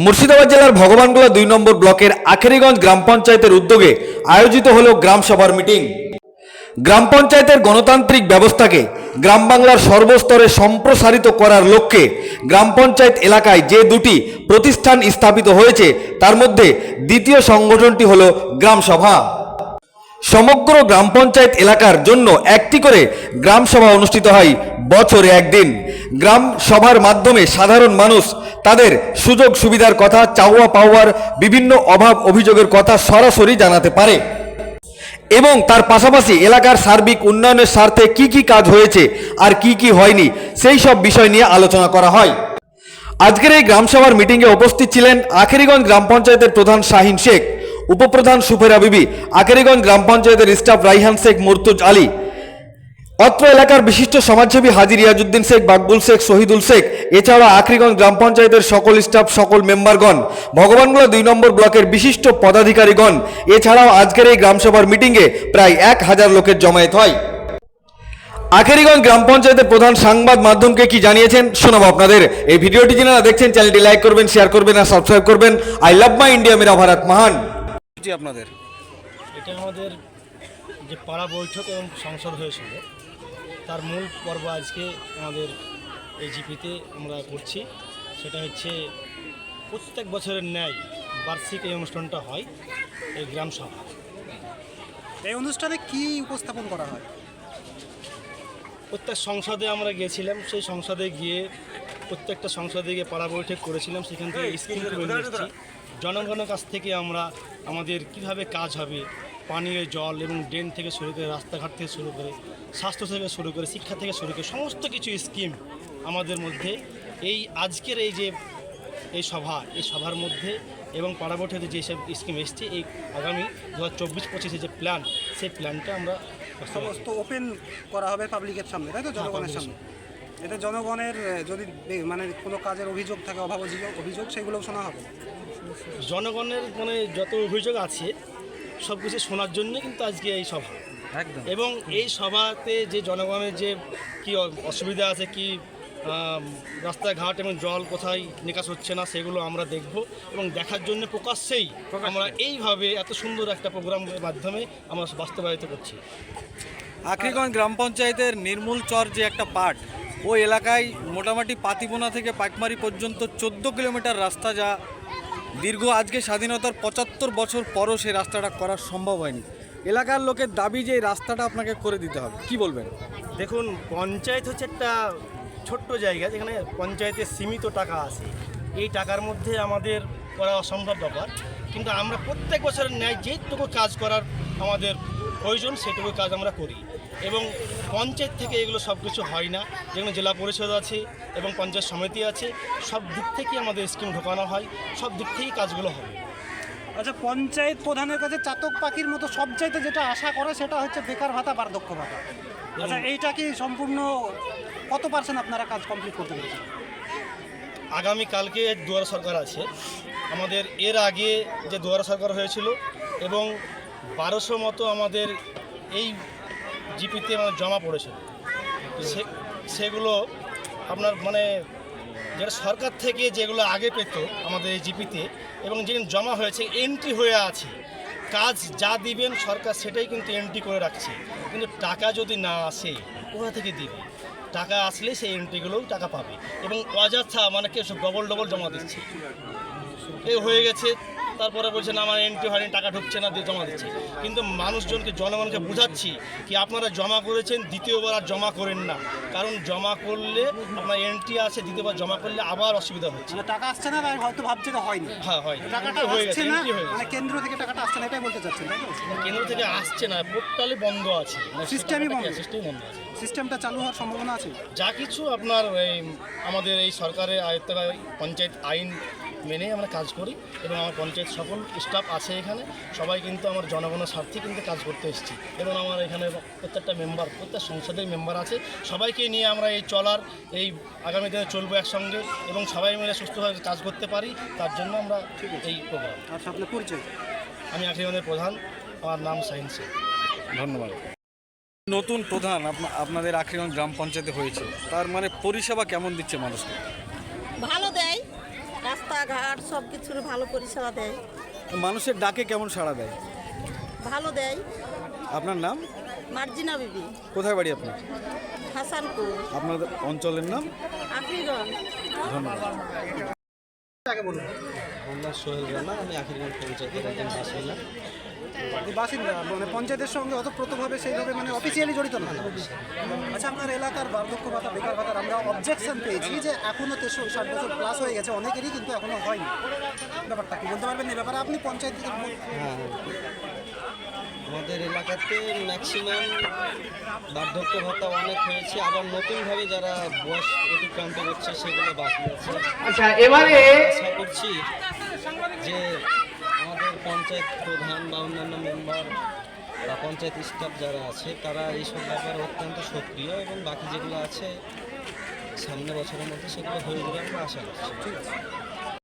মুর্শিদাবাদ জেলার ভগবানগোলা ২ নম্বর ব্লকের আখেরিগঞ্জ গ্রাম পঞ্চায়েতের উদ্যোগে আয়োজিত হল গ্রাম সভার মিটিং। গ্রাম পঞ্চায়েতের গণতান্ত্রিক ব্যবস্থাকে গ্রাম বাংলার সর্বস্তরে সম্প্রসারিত করার লক্ষ্যে গ্রাম পঞ্চায়েত এলাকায় যে দুটি প্রতিষ্ঠান স্থাপিত হয়েছে তার মধ্যে দ্বিতীয় সংগঠনটি হল গ্রাম সভা। সমগ্র গ্রাম পঞ্চায়েত এলাকার জন্য একটি করে গ্রাম সভা অনুষ্ঠিত হয় বছরে একদিন। গ্রাম সভার মাধ্যমে সাধারণ মানুষ তাদের সুযোগ সুবিধার কথা, চাওয়া পাওয়ার বিভিন্ন অভাব অভিযোগের কথা সরাসরি জানাতে পারে এবং তার পাশাপাশি এলাকার সার্বিক উন্নয়নের স্বার্থে কি কি কাজ হয়েছে আর কি কি হয়নি সেই সব বিষয় নিয়ে আলোচনা করা হয়। আজকের এই গ্রামসভার মিটিংয়ে উপস্থিত ছিলেন আখেরিগঞ্জ গ্রাম পঞ্চায়েতের প্রধান শাহিন শেখ, উপপ্রধান সুফেরা বিবি, আখেরিগঞ্জ গ্রাম পঞ্চায়েতের স্টাফ রাইহান শেখ, মুর্তুজ আলী, অত্র এলাকার বিশিষ্ট সমাজসেবী হাজী রিয়াজউদ্দিন শেখ, বাকবুল শেখ, শহীদুল শেখ, এছাড়া আখেরিগঞ্জ গ্রাম পঞ্চায়েতের সকল স্টাফ, সকল মেম্বারগণ, ভগবানগোলা ২ নম্বর ব্লকের বিশিষ্ট পদাধিকারীগণ, এছাড়াও আজকের এই গ্রামসভার মিটিংয়ে প্রায় ১,০০০ লোকের জমায়েত হয়। আখেরিগঞ্জ গ্রাম পঞ্চায়েতের প্রধান সংবাদ মাধ্যমকে কি জানিয়েছেন শোনাবো আপনাদের। এই ভিডিওটি যারা দেখছেন চ্যানেলটি লাইক করবেন, শেয়ার করবেন আর সাবস্ক্রাইব করবেন। আই লাভ মাই ইন্ডিয়া, মেরা ভারত মহান। আপনাদের এটা আমাদের যে পাড়া বৈঠক এবং সংসদ হয়েছিল তার মূল পর্ব আজকে আমাদের এই জিপিতে আমরা করছি। সেটা হচ্ছে প্রত্যেক বছরের ন্যায় বার্ষিক এই অনুষ্ঠানটা হয়, এই গ্রাম সভা। এই অনুষ্ঠানে কি উপস্থাপন করা হয়? প্রত্যেক সংসদে আমরা গিয়েছিলাম, সেই সংসদে গিয়ে প্রত্যেকটা সংসদে গিয়ে পাড়া বৈঠক করেছিলাম। সেখান থেকে স্কিম তুলে নিয়ে এসেছি। জনগণের কাছ থেকে আমরা আমাদের কিভাবে কাজ হবে, পানীয় জল এবং ড্রেন থেকে শুরু করে, রাস্তাঘাট থেকে শুরু করে, স্বাস্থ্য থেকে শুরু করে, শিক্ষা থেকে শুরু করে সমস্ত কিছু স্কিম আমাদের মধ্যে এই আজকের এই যে এই সভার মধ্যে এবং পাড়া বৈঠকে যেসব স্কিম এসছে, এই আগামী 2024-25 যে প্ল্যান, সেই প্ল্যানটা আমরা সমস্ত ওপেন করা হবে পাবলিকের সামনে, তাই তো? জনগণের সামনে। এতে জনগণের যদি মানে কোনো কাজের অভিযোগ থাকে, অভিযোগ সেগুলোও শোনা হবে। জনগণের মানে যত অভিযোগ আছে সব কিছু শোনার জন্য কিন্তু আজকে এই সভা একদম। এবং এই সভাতে যে জনগণের যে কি অসুবিধা আছে, কি রাস্তাঘাট এবং জল কোথায় নিকাশ হচ্ছে না, সেগুলো আমরা দেখব এবং দেখার জন্য প্রকাশ্যেই আমরা এইভাবে এত সুন্দর একটা প্রোগ্রামের মাধ্যমে আমরা বাস্তবায়িত করছি। আখেরিগঞ্জ গ্রাম পঞ্চায়েতের নির্মূল চর যে একটা পার্ট, ওই এলাকায় মোটামুটি পাতিবোনা থেকে পাইকমারি পর্যন্ত 14 কিলোমিটার রাস্তা, যা দীর্ঘ আজকে স্বাধীনতার 75 বছর পরও সেই রাস্তাটা করা সম্ভব হয়নি। এলাকার লোকের দাবি যে এই রাস্তাটা আপনাকে করে দিতে হবে, কি বলবেন? দেখুন, পঞ্চায়েত হচ্ছে একটা ছোট্ট জায়গা যেখানে পঞ্চায়েতের সীমিত টাকা আছে। এই টাকার মধ্যে আমাদের করা অসম্ভব ব্যাপার, কিন্তু আমরা প্রত্যেক বছরের ন্যায় যেটুকু কাজ করার আমাদের প্রয়োজন সেটুকু কাজ আমরা করি এবং পঞ্চায়েত থেকে এগুলো সব কিছু হয় না। যেখানে জেলা পরিষদ আছে এবং পঞ্চায়েত সমিতি আছে, সব দিক থেকেই আমাদের স্কিম ঢোকানো হয়, সব দিক থেকেই কাজগুলো হবে। আচ্ছা, পঞ্চায়েত প্রধানের কাছে চাতক পাখির মতো সবচাইতে যেটা আশা করে সেটা হচ্ছে বেকার ভাতা, বার্ধক্য ভাতা। আচ্ছা, এইটা কি সম্পূর্ণ কত % আপনারা কাজ কমপ্লিট করতে পেরেছেন? আগামীকালকে দুয়ারে সরকার আছে আমাদের। এর আগে যে দুয়ারে সরকার হয়েছিল এবং 1200 মতো আমাদের এই জিপিতে জমা পড়েছিল, সেগুলো আপনার মানে যেটা সরকার থেকে যেগুলো আগে পেত আমাদের এই জিপিতে এবং যেগুলো জমা হয়েছে এন্ট্রি হয়ে আছে, কাজ যা দিবেন সরকার সেটাই কিন্তু এন্ট্রি করে রাখছে। কিন্তু টাকা যদি না আসে কোথা থেকে দিবে? টাকা আসলে সেই এন্ট্রিগুলোও টাকা পাবে এবং অযথা মানে কেউ সব ডবল জমা দিচ্ছে। এ হয়ে গেছে, তারপরে বলছে না আমার এন্ট্রি হয়নি, টাকা ঢুকছে না, দিয়ে জমা দিচ্ছে। কিন্তু মানুষজনকে, জনগণকে বুঝাচ্ছি কি আপনারা জমা করেছেন, দ্বিতীয়বার আর জমা করেন না, কারণ জমা করলে আপনার এন্ট্রি আছে, দ্বিতীয়বার জমা করলে আবার অসুবিধা হচ্ছে। টাকা আসছে না, হয়তো ভাবছে যে হয়নি। হ্যাঁ, হয়, টাকাটা হয়ে আসছে গেছে, না, এন্ট্রি হয়ে গেছে। মানে কেন্দ্র থেকে টাকাটা আসছে না, এটাই বলতে চাচ্ছেন, তাই তো? কেন্দ্র থেকে আসছে না, পোর্টালে বন্ধ আছে, সিস্টেমই বন্ধ। সিস্টেমই বন্ধ আছে। সিস্টেমটা চালু হওয়ার সম্ভাবনা আছে? যা কিছু আপনার এই আমাদের এই সরকারের আয়ত্তায় পঞ্চায়েত আইন মেনে আমরা কাজ করি এবং আমার পঞ্চায়েত সকল স্টাফ আছে এখানে, সবাই কিন্তু আমার জনগণের স্বার্থে কিন্তু কাজ করতে এসেছি এবং আমার এখানে প্রত্যেকটা মেম্বার, প্রত্যেক সংসদের মেম্বার আছে, সবাইকে নিয়ে আমরা এই চলার এই আগামী দিনে চলবো একসঙ্গে এবং সবাই মিলে সুস্থভাবে কাজ করতে পারি, তার জন্য আমরা এই প্রোগ্রাম। আচ্ছা, আপনার পরিচয়? আমি আখেরিগঞ্জের প্রধান, আমার নাম শাহিন শেখ। ধন্যবাদ। নতুন প্রধান আপনাদের আখেরিগঞ্জ গ্রাম পঞ্চায়েতে হয়েছে, তার মানে পরিষেবা কেমন দিচ্ছে মানুষকে? ভালো দেয়, রাস্তা রাস্তাঘাট সব কিছুর ভালো পরিষেবা দেয়, মানুষের ডাকে কেমন সাড়া দেয়? ভালো দেয়। আপনার নাম? মার্জিনা বিবি, কোথায় বাড়ি আপনার? হাসানপুর, আপনাদের অঞ্চলের নাম? আখরিগঞ্জ। ধন্যবাদ। আগে বলুন। আমার সোহেল রানা, আমি আখিরগঞ্জ পঞ্চায়েতের একজন বাসিন্দা। এই বাসিন্দা মানে পঞ্চায়েতের সঙ্গে ওতপ্রোতভাবে সেইভাবে মানে অফিসিয়ালি জড়িত না। আচ্ছা, আপনার এলাকার বার্ধক্য ভাতা, বেকার ভাতার আমরা অবজেকশন পেয়েছি যে এখনও 63-60 বছর প্লাস হয়ে গেছে অনেকেরই, কিন্তু এখনও হয়নি। ব্যাপারটা কি বলতে পারবেন এই ব্যাপারে? আপনি পঞ্চায়েত থেকে হ্যাঁ, আমাদের এলাকাতে ম্যাক্সিমাম বার্ধক্য ভাতা অনেক হয়েছে, আবার নতুনভাবে যারা বয়স অতিক্রান্ত করছে সেগুলো বাকি আছে। আচ্ছা, এবারে আশা করছি যে আমাদের পঞ্চায়েত প্রধান বা অন্যান্য মেম্বার বা পঞ্চায়েত স্টাফ যারা আছে তারা এইসব ব্যাপারে অত্যন্ত সক্রিয়, এবং বাকি যেগুলো আছে সামনের বছরের মধ্যে সেগুলো হয়ে যাবে আমরা আশা করছি। ঠিক আছে।